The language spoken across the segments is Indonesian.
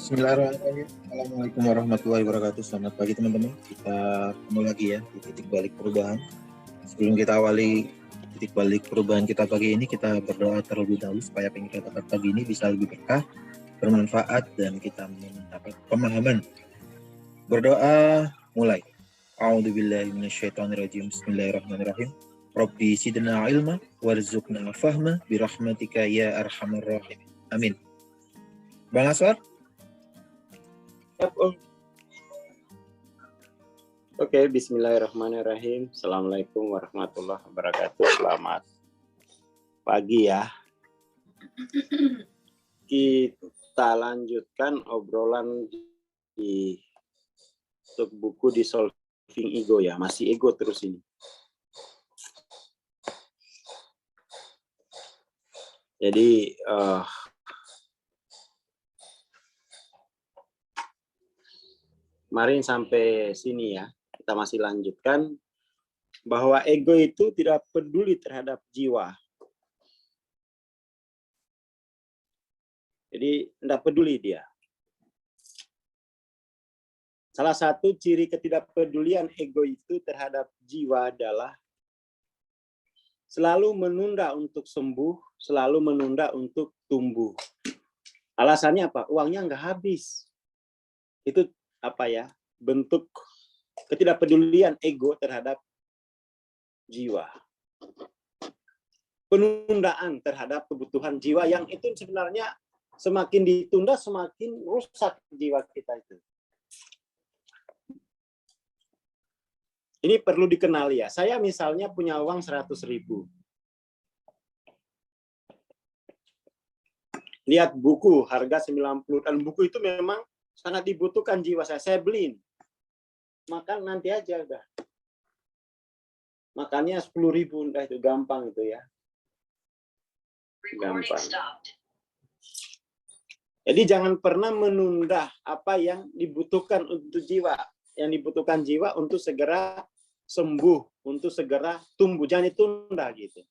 Bismillahirrahmanirrahim. Assalamualaikum warahmatullahi wabarakatuh. Selamat pagi teman-teman. Kita ketemu lagi ya di titik balik perubahan. Sebelum kita awali titik balik perubahan kita pagi ini, kita berdoa terlebih dahulu supaya apa yang kita dapat pagi ini bisa lebih berkah, bermanfaat, dan kita mendapat pemahaman. Berdoa mulai. A'udzubillahi minasyaitonirrajim. Bismillahirrahmanirrahim. Rabbi zidna ilma warzuqna fahma birahmatika ya arhamar rahim. Amin. Bang Aswar? Oke, bismillahirrahmanirrahim. Assalamualaikum warahmatullahi wabarakatuh. Selamat pagi ya. Kita lanjutkan obrolan di untuk buku di Solving Ego ya. Masih ego terus ini. Jadi kemarin sampai sini ya, kita masih lanjutkan bahwa ego itu tidak peduli terhadap jiwa. Jadi tidak peduli dia. Salah satu ciri ketidakpedulian ego itu terhadap jiwa adalah selalu menunda untuk sembuh, selalu menunda untuk tumbuh. Alasannya apa? Uangnya nggak habis. Itu apa ya, bentuk ketidakpedulian ego terhadap jiwa. Penundaan terhadap kebutuhan jiwa yang itu sebenarnya semakin ditunda semakin rusak jiwa kita itu. Ini perlu dikenali ya. Saya misalnya punya uang 100.000. Lihat buku harga 90, dan buku itu memang sangat dibutuhkan jiwa saya. Saya beliin. Makan nanti aja udah. Makannya 10.000, udah itu gampang itu ya. Gampang. Jadi jangan pernah menunda apa yang dibutuhkan untuk jiwa. Yang dibutuhkan jiwa untuk segera sembuh, untuk segera tumbuh. Jangan ditunda gitu.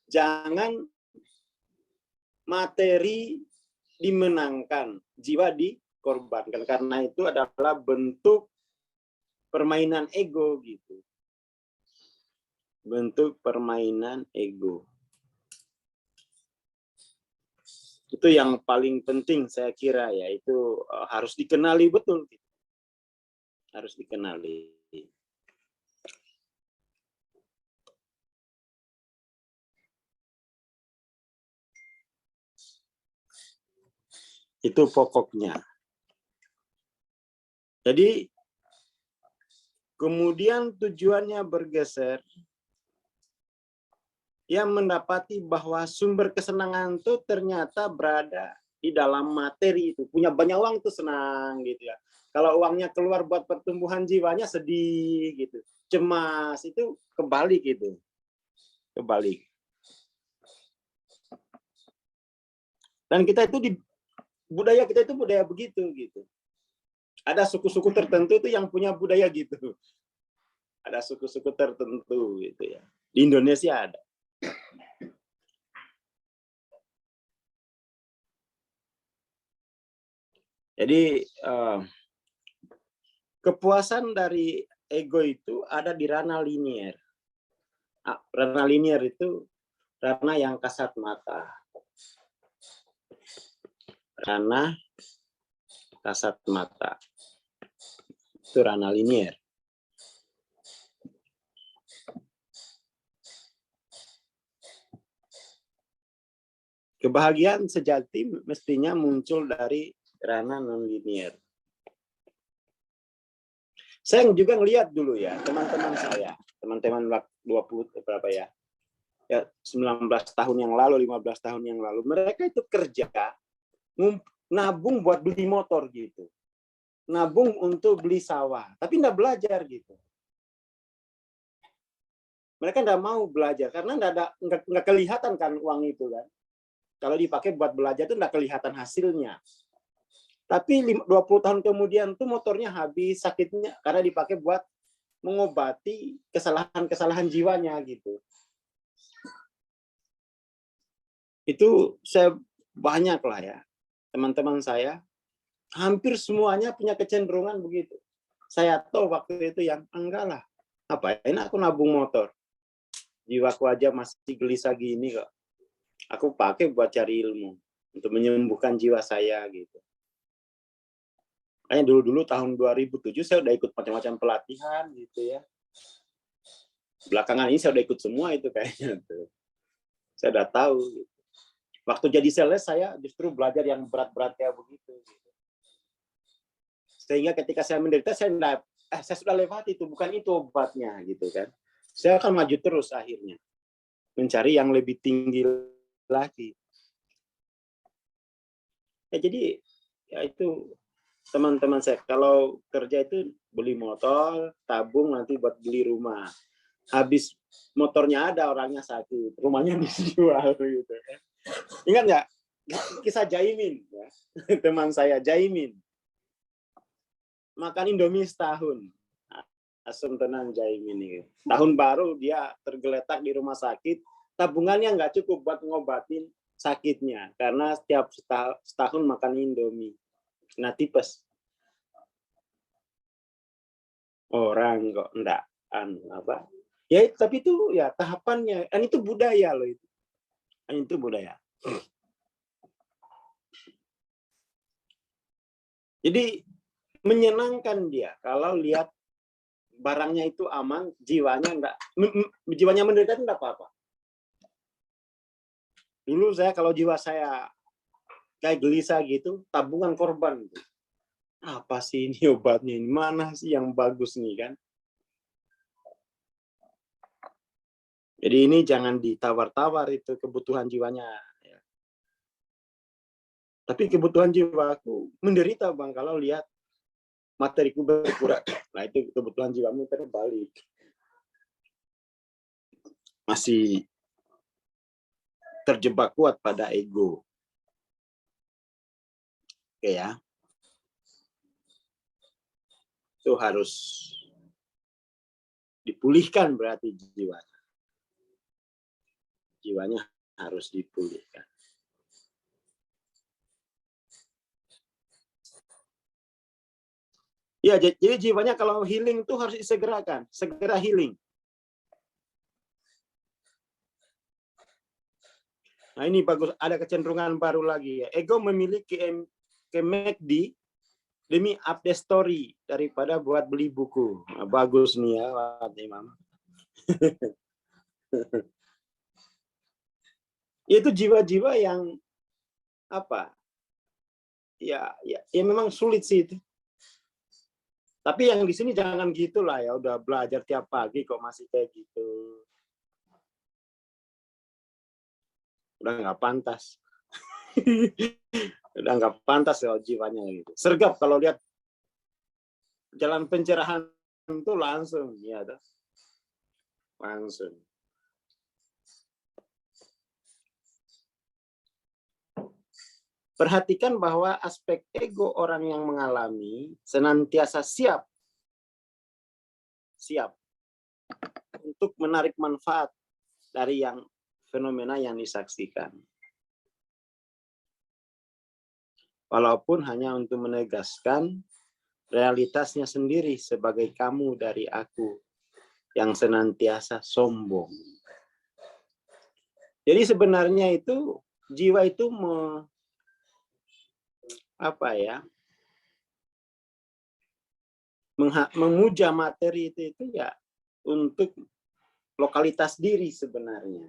Jangan materi dimenangkan, jiwa dikorbankan. Karena itu adalah bentuk permainan ego gitu. Bentuk permainan ego. Itu yang paling penting saya kira ya, itu harus dikenali betul. Harus dikenali. Itu pokoknya. Jadi kemudian tujuannya bergeser, yang mendapati bahwa sumber kesenangan itu ternyata berada di dalam materi itu. Punya banyak uang itu senang gitu ya. Kalau uangnya keluar buat pertumbuhan jiwanya sedih gitu. Cemas, itu kebalik gitu. Kebalik. Dan kita itu di budaya kita itu budaya begitu gitu. Ada suku-suku tertentu itu yang punya budaya gitu. Ada suku-suku tertentu gitu ya. Di Indonesia ada. Jadi kepuasan dari ego itu ada di ranah linier. Ranah linier itu ranah yang kasat mata. Ranah kasat mata. Itu ranah linier. Kebahagiaan sejati mestinya muncul dari ranah non-linier. Saya juga ngelihat dulu ya, teman-teman saya, teman-teman 20 berapa ya? Ya 19 tahun yang lalu, 15 tahun yang lalu, mereka itu kerja nabung buat beli motor gitu. Nabung untuk beli sawah, tapi enggak belajar gitu. Mereka enggak mau belajar karena enggak kelihatan kan uang itu kan. Kalau dipakai buat belajar itu enggak kelihatan hasilnya. Tapi 20 tahun kemudian tuh motornya habis, sakitnya karena dipakai buat mengobati kesalahan-kesalahan jiwanya gitu. Itu saya banyak lah ya, teman-teman saya Hampir semuanya punya kecenderungan begitu. Saya tahu waktu itu yang enggak lah. Ngapain aku nabung motor? Jiwaku aja masih gelisah gini kok. Aku pakai buat cari ilmu untuk menyembuhkan jiwa saya gitu. Kayak dulu-dulu tahun 2007 saya udah ikut macam-macam pelatihan gitu ya. Belakangan ini saya udah ikut semua itu kayaknya tuh. Saya udah tahu. Gitu. Waktu jadi sales saya justru belajar yang berat-berat kayak begitu. Gitu. Sehingga ketika saya menderita saya sudah lewati itu, bukan itu obatnya gitu kan. Saya akan maju terus akhirnya mencari yang lebih tinggi lagi. Ya jadi ya itu teman-teman saya kalau kerja itu beli motor, tabung nanti buat beli rumah. Habis motornya ada orangnya sakit, rumahnya dijual gitu. Ingat nggak kisah Jaimin ya? Teman saya Jaimin makan Indomie setahun. Asam tenang Jaimin ini. Tahun baru dia tergeletak di rumah sakit, tabungannya nggak cukup buat ngobatin sakitnya karena setiap setahun makan Indomie. Nah tipes. Orang kok enggak apa? Ya tapi itu ya tahapannya. Dan itu budaya loh itu. Dan itu budaya. Jadi menyenangkan dia kalau lihat barangnya itu aman, jiwanya enggak, jiwanya menderita itu enggak apa-apa. Dulu saya kalau jiwa saya kayak gelisah gitu, tabungan korban. Apa sih ini obatnya ini? Mana sih yang bagus nih kan? Jadi ini jangan ditawar-tawar itu kebutuhan jiwanya. Tapi kebutuhan jiwaku menderita Bang kalau lihat materiku berkurang. Nah itu kebutuhan jiwamu terbalik. Masih terjebak kuat pada ego. Oke ya. Itu harus dipulihkan berarti jiwanya. Jiwanya harus dipulihkan. Ya, jadi jiwanya kalau healing itu harus disegerakan, segera healing. Nah ini bagus, ada kecenderungan baru lagi ya. Ego memiliki ke McD demi update story daripada buat beli buku. Nah, bagus nih ya, Pak Imam. Itu jiwa-jiwa yang apa? Ya memang sulit sih itu. Tapi yang di sini jangan gitulah ya, udah belajar tiap pagi kok masih kayak gitu. Udah nggak pantas. Udah nggak pantas ya jiwanya gitu. Sergap kalau lihat jalan pencerahan itu langsung ya, langsung. Perhatikan bahwa aspek ego orang yang mengalami senantiasa siap untuk menarik manfaat dari yang fenomena yang disaksikan. Walaupun hanya untuk menegaskan realitasnya sendiri sebagai kamu dari aku yang senantiasa sombong. Jadi sebenarnya itu jiwa itu memuja materi itu ya untuk lokalitas diri sebenarnya.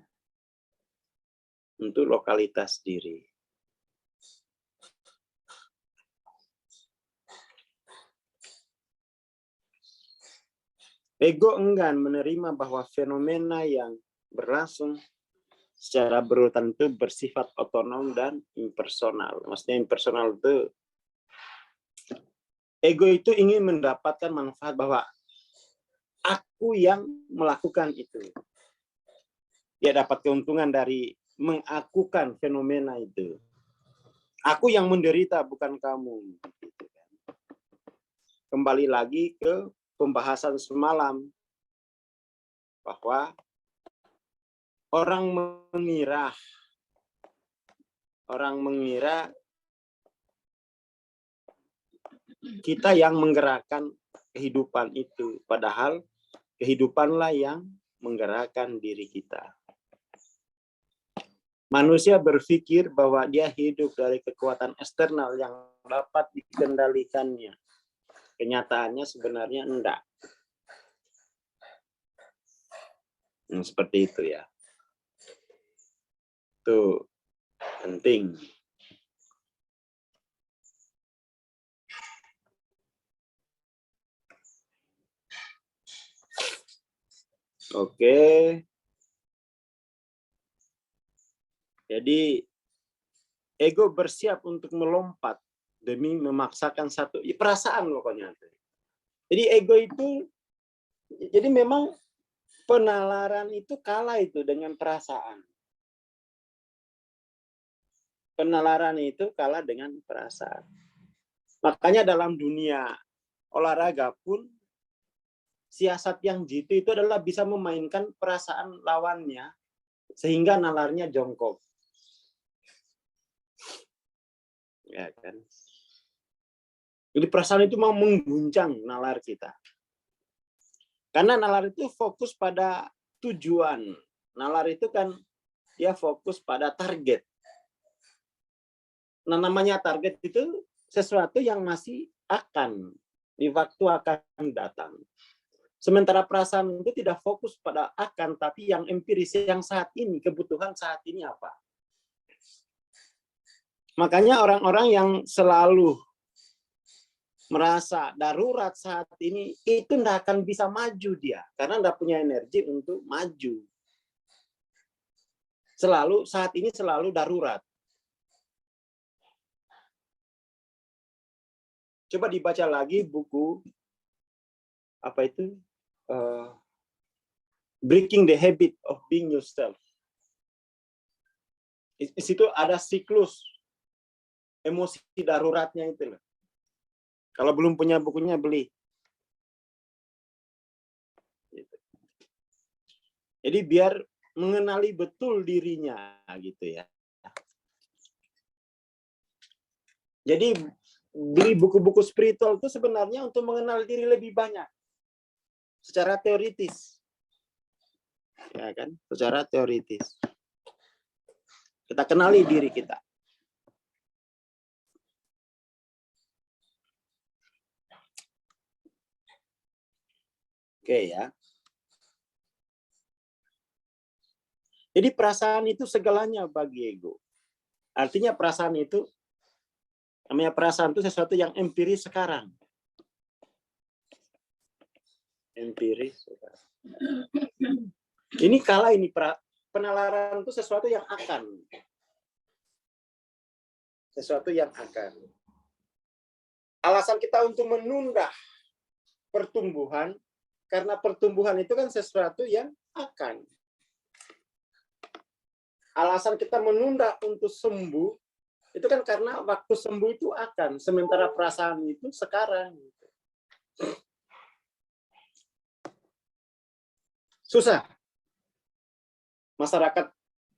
Untuk lokalitas diri. Ego enggan menerima bahwa fenomena yang berlangsung secara berurutan itu bersifat otonom dan impersonal. Maksudnya impersonal itu ego itu ingin mendapatkan manfaat bahwa aku yang melakukan itu. Dia dapat keuntungan dari mengakukan fenomena itu. Aku yang menderita, bukan kamu. Kembali lagi ke pembahasan semalam. Bahwa orang mengira kita yang menggerakkan kehidupan itu, padahal kehidupanlah yang menggerakkan diri kita. Manusia berpikir bahwa dia hidup dari kekuatan eksternal yang dapat dikendalikannya. Kenyataannya sebenarnya enggak. Seperti itu ya. Itu penting. Oke. Jadi ego bersiap untuk melompat demi memaksakan satu perasaan pokoknya. Jadi ego itu, jadi memang penalaran itu kalah itu dengan perasaan. Penalaran itu kalah dengan perasaan. Makanya dalam dunia olahraga pun siasat yang jitu itu adalah bisa memainkan perasaan lawannya sehingga nalarnya jongkok. Ya kan? Jadi perasaan itu mau mengguncang nalar kita. Karena nalar itu fokus pada tujuan. Nalar itu kan dia fokus pada target. Nah, namanya target itu sesuatu yang masih akan, di waktu akan datang. Sementara perasaan itu tidak fokus pada akan, tapi yang empiris, yang saat ini, kebutuhan saat ini apa. Makanya orang-orang yang selalu merasa darurat saat ini, itu tidak akan bisa maju dia. Karena tidak punya energi untuk maju. Selalu, saat ini selalu darurat. Coba dibaca lagi buku, apa itu? Breaking the Habit of Being Yourself. Di situ ada siklus emosi daruratnya itu loh. Kalau belum punya bukunya, beli. Jadi biar mengenali betul dirinya gitu ya. Jadi beli buku-buku spiritual itu sebenarnya untuk mengenal diri lebih banyak. Secara teoritis. Ya kan? Secara teoritis. Kita kenali diri kita. Oke ya. Jadi perasaan itu segalanya bagi ego. Artinya perasaan itu, namanya perasaan itu sesuatu yang empiris sekarang. Empiris sekarang. Ini kala ini penalaran itu sesuatu yang akan. Sesuatu yang akan. Alasan kita untuk menunda pertumbuhan, karena pertumbuhan itu kan sesuatu yang akan. Alasan kita menunda untuk sembuh, itu kan karena waktu sembuh itu akan. Sementara perasaan itu sekarang. Susah. Masyarakat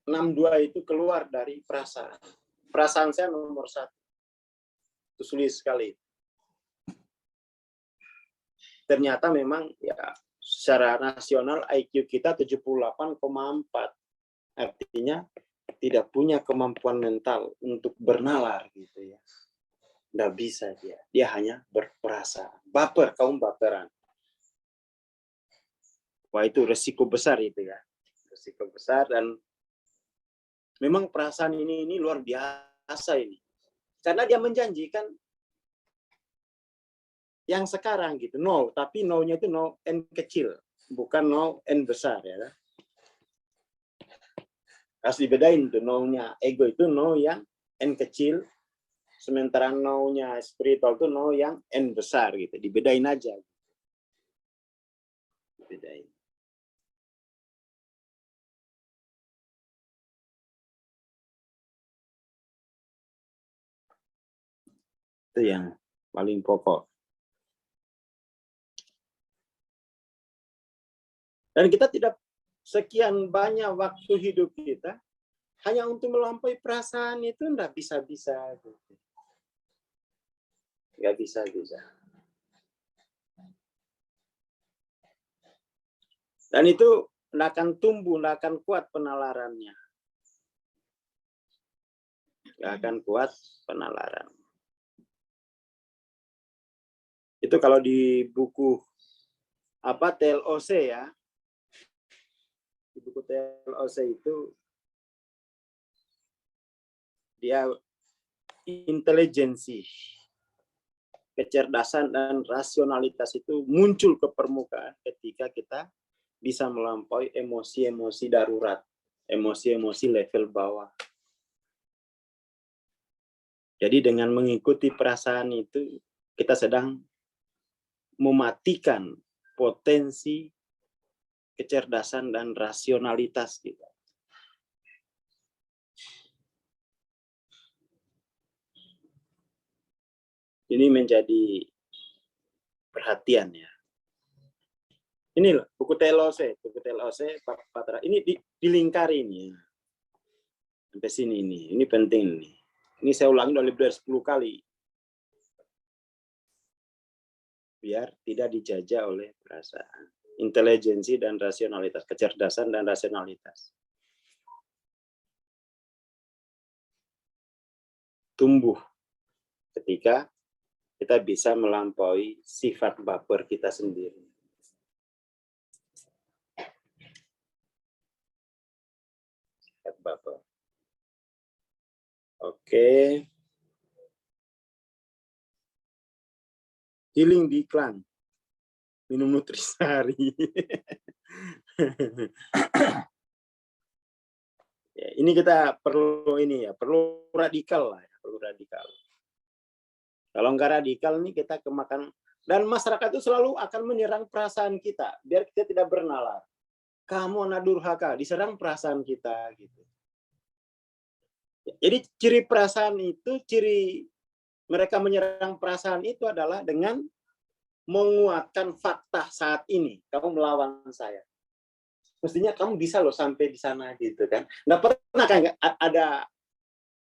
62 itu keluar dari perasaan. Perasaan saya nomor 1. Itu sulit sekali. Ternyata memang ya secara nasional IQ kita 78,4. Artinya tidak punya kemampuan mental untuk bernalar gitu ya. Nggak bisa dia. Dia hanya berperasaan. Baper, kaum baperan. Wah, itu resiko besar itu ya. Resiko besar, dan memang perasaan ini luar biasa ini. Karena dia menjanjikan yang sekarang gitu, no, tapi no-nya itu no n kecil, bukan no n besar ya. Harus dibedain tuh, no-nya ego itu no yang n kecil, sementara no-nya spiritual itu no yang n besar gitu. Dibedain aja. Dibedain. Itu yang paling pokok. Dan kita tidak sekian banyak waktu hidup kita hanya untuk melampaui perasaan itu, enggak bisa-bisa. nggak bisa. Dan itu nggak akan tumbuh, nggak akan kuat penalarannya. Nggak akan kuat penalaran. Itu kalau di buku TLOC ya. Di buku TLOC itu dia intelijensi, kecerdasan dan rasionalitas itu muncul ke permukaan ketika kita bisa melampaui emosi-emosi darurat, emosi-emosi level bawah. Jadi dengan mengikuti perasaan itu, kita sedang mematikan potensi kecerdasan dan rasionalitas kita. Ini menjadi perhatian ya. Ini loh, buku TLOC, Pak Patra. Ini dilingkari ini. Sampai sini ini penting nih. Ini saya ulangi udah lebih dari 10 kali. Biar tidak dijajah oleh perasaan. Intelijensi dan rasionalitas, kecerdasan dan rasionalitas. Tumbuh ketika kita bisa melampaui sifat baper kita sendiri. Sifat baper. Oke. Healing di iklan. Minum Nutrisari. Ya, ini kita perlu perlu radikal lah ya, perlu radikal. Kalau nggak radikal nih kita kemakan, dan masyarakat itu selalu akan menyerang perasaan kita biar kita tidak bernalar. Kamu anak durhaka, diserang perasaan kita gitu. Jadi ciri perasaan itu, ciri mereka menyerang perasaan itu adalah dengan menguatkan fakta saat ini. Kamu melawan saya. Mestinya kamu bisa loh sampai di sana gitu kan. Nggak pernah kan ada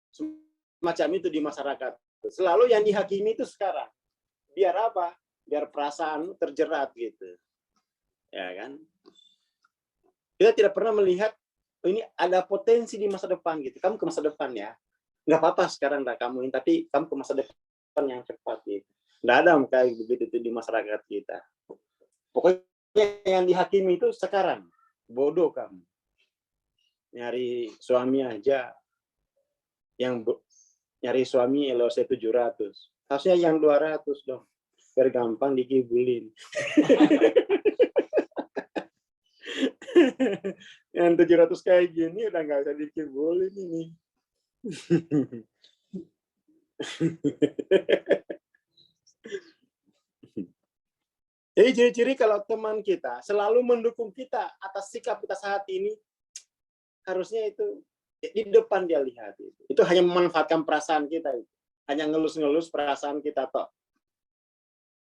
semacam itu di masyarakat. Selalu yang dihakimi itu sekarang. Biar apa? Biar perasaan terjerat gitu. Ya kan? Kita tidak pernah melihat ini ada potensi di masa depan gitu. Kamu ke masa depan ya. Nggak apa-apa sekarang nggak kamu ini, tapi kamu ke masa depan yang cepat gitu. Nggak ada kayak begitu di masyarakat kita. Pokoknya yang dihakimi itu sekarang. Bodoh kamu. Nyari suami aja yang nyari suami LOC 700. Harusnya yang 200 dong. Biar gampang dikibulin. Yang 700 kayak gini udah nggak usah dikibulin ini. Jadi ciri-ciri kalau teman kita selalu mendukung kita atas sikap kita saat ini, harusnya itu di depan dia lihat itu. Itu hanya memanfaatkan perasaan kita itu. Hanya ngelus-ngelus perasaan kita toh.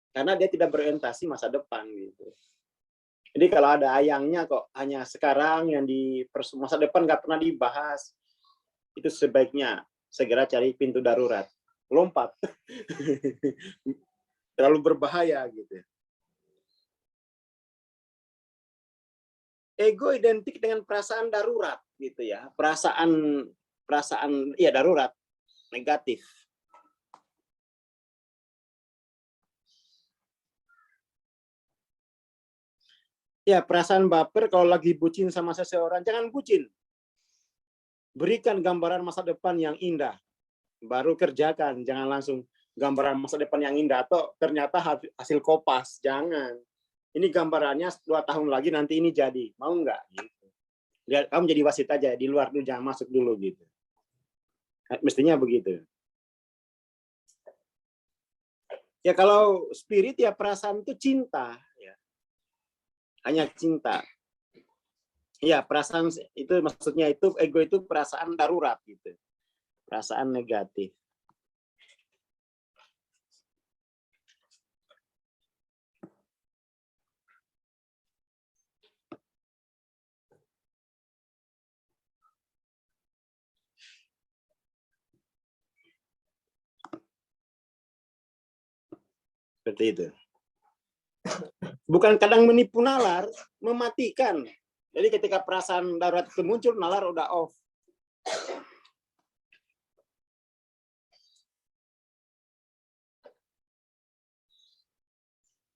Karena dia tidak berorientasi masa depan gitu. Jadi kalau ada ayangnya kok hanya sekarang yang di masa depan nggak pernah dibahas, itu sebaiknya segera cari pintu darurat, lompat. Terlalu berbahaya gitu. Ego identik dengan perasaan darurat gitu ya, perasaan ya darurat, negatif. Ya, perasaan baper kalau lagi bucin sama seseorang, jangan bucin. Berikan gambaran masa depan yang indah, baru kerjakan, jangan langsung gambaran masa depan yang indah atau ternyata hasil kopas, jangan. Ini gambarannya 2 tahun lagi nanti ini jadi, mau nggak? Gitu. Lihat, kamu jadi wasit aja, di luar dulu, jangan masuk dulu gitu. Mestinya begitu. Ya kalau spirit ya perasaan itu cinta, ya. Hanya cinta. Ya perasaan itu maksudnya itu ego itu perasaan darurat gitu, perasaan negatif. Seperti itu. Bukan kadang menipu nalar, mematikan. Jadi ketika perasaan darurat itu muncul, nalar udah off.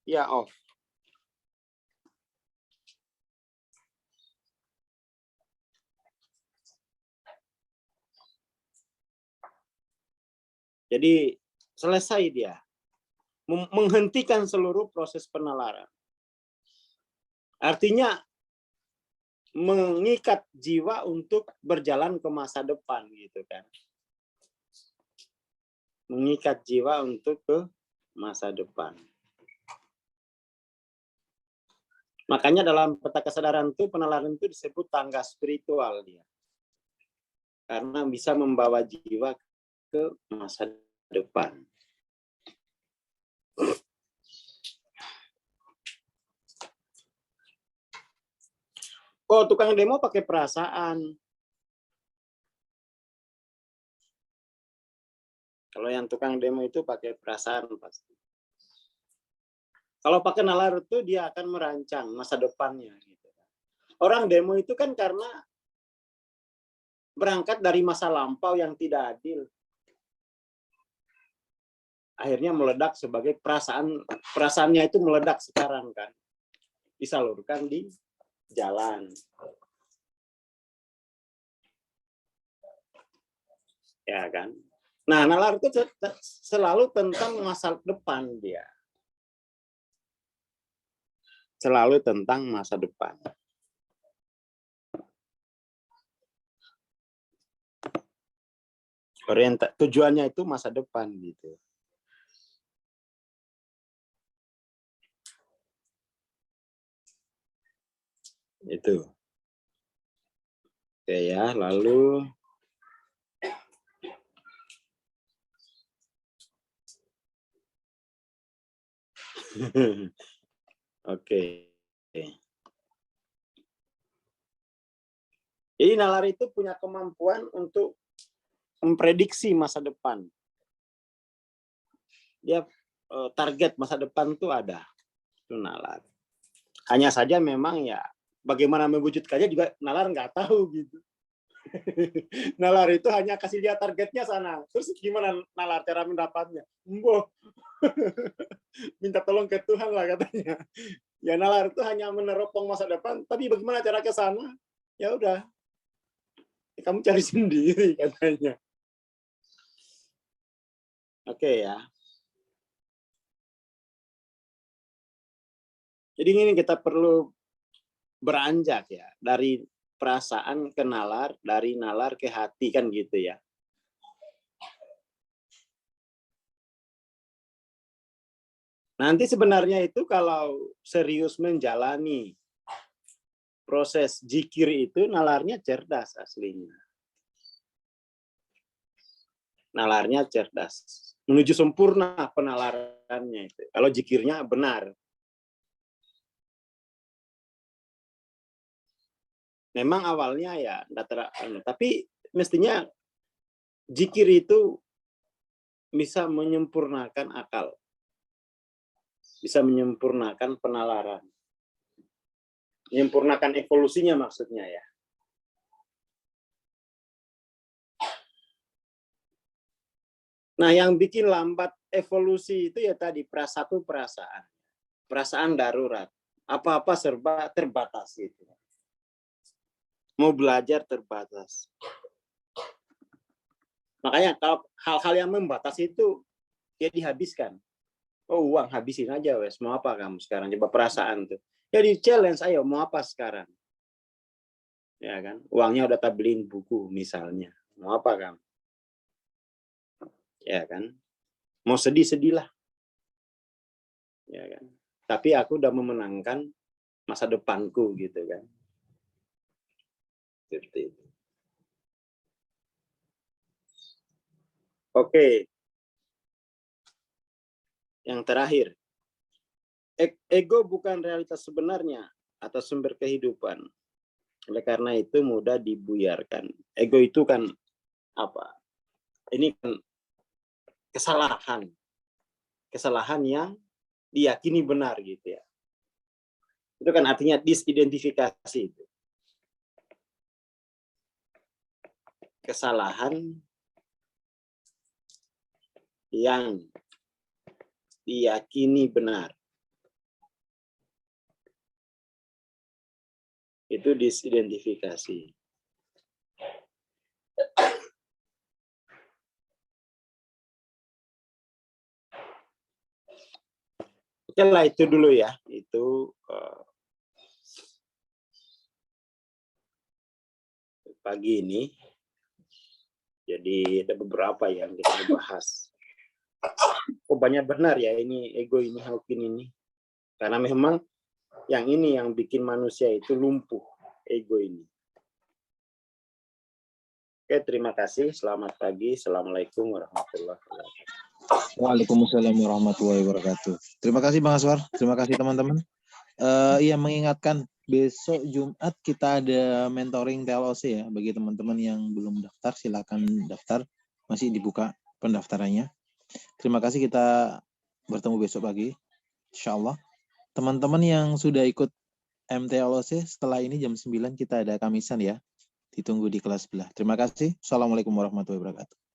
Ya off. Jadi selesai dia. Menghentikan seluruh proses penalaran. Artinya mengikat jiwa untuk berjalan ke masa depan gitu kan. Mengikat jiwa untuk ke masa depan. Makanya dalam peta kesadaran itu penalaran itu disebut tangga spiritual dia. Karena bisa membawa jiwa ke masa depan. Oh, tukang demo pakai perasaan. Kalau yang tukang demo itu pakai perasaan pasti. Kalau pakai nalar itu dia akan merancang masa depannya. Gitu. Orang demo itu kan karena berangkat dari masa lampau yang tidak adil. Akhirnya meledak sebagai perasaannya itu meledak sekarang kan. Disalurkan di jalan. Ya kan? Nah, nalar itu selalu tentang masa depan dia. Selalu tentang masa depan. Tujuannya itu masa depan gitu. Itu. Oke ya, lalu oke. Jadi nalar itu punya kemampuan untuk memprediksi masa depan. Dia target masa depan itu ada. Itu nalar. Hanya saja memang ya bagaimana mewujudkannya juga nalar nggak tahu gitu. Nalar itu hanya kasih dia targetnya sana. Terus gimana nalar cara mendapatnya? Mboh. Minta tolong ke Tuhan lah katanya. Ya nalar itu hanya meneropong masa depan, tapi bagaimana cara ke sana? Ya udah. Kamu cari sendiri katanya. Oke ya. Jadi ini kita perlu beranjak ya dari perasaan ke nalar, dari nalar ke hati kan gitu ya. Nanti sebenarnya itu kalau serius menjalani proses zikir itu nalarnya cerdas aslinya. Nalarnya cerdas. Menuju sempurna penalarannya itu. Kalau zikirnya benar. Memang awalnya ya tapi mestinya zikir itu bisa menyempurnakan akal. Bisa menyempurnakan penalaran. Menyempurnakan evolusinya maksudnya ya. Nah, yang bikin lambat evolusi itu ya tadi satu perasaan. Perasaan darurat. Apa-apa serba terbatas gitu. Mau belajar terbatas. Makanya kalau hal-hal yang membatasi itu ya dihabiskan. Oh, uang habisin aja wes. Mau apa kamu sekarang? Coba perasaan tuh. Ya di challenge, ayo mau apa sekarang? Ya kan? Uangnya udah tak beliin buku misalnya. Mau apa kamu? Ya kan? Mau sedih-sedihlah. Ya kan? Tapi aku udah memenangkan masa depanku gitu kan. Seperti itu. Oke. Yang terakhir. Ego bukan realitas sebenarnya atau sumber kehidupan. Oleh karena itu mudah dibuyarkan. Ego itu kan apa? Ini kan kesalahan. Kesalahan yang diyakini benar gitu ya. Itu kan artinya disidentifikasi itu. Kesalahan yang diyakini benar. Itu disidentifikasi. Oke lah, itu dulu ya. Itu pagi ini. Jadi ada beberapa yang kita bahas. Oh, banyak benar ya ini ego ini, Hawking ini. Karena memang yang ini yang bikin manusia itu lumpuh, ego ini. Oke, terima kasih. Selamat pagi. Assalamualaikum warahmatullahi wabarakatuh. Waalaikumsalam warahmatullahi wabarakatuh. Terima kasih Bang Aswar. Terima kasih teman-teman. Iya, mengingatkan besok Jumat kita ada mentoring TLOC ya. Bagi teman-teman yang belum daftar, silakan daftar. Masih dibuka pendaftarannya. Terima kasih, kita bertemu besok pagi. Insya Allah. Teman-teman yang sudah ikut MTLOC, setelah ini jam 9 kita ada kamisan ya. Ditunggu di kelas sebelah. Terima kasih. Assalamualaikum warahmatullahi wabarakatuh.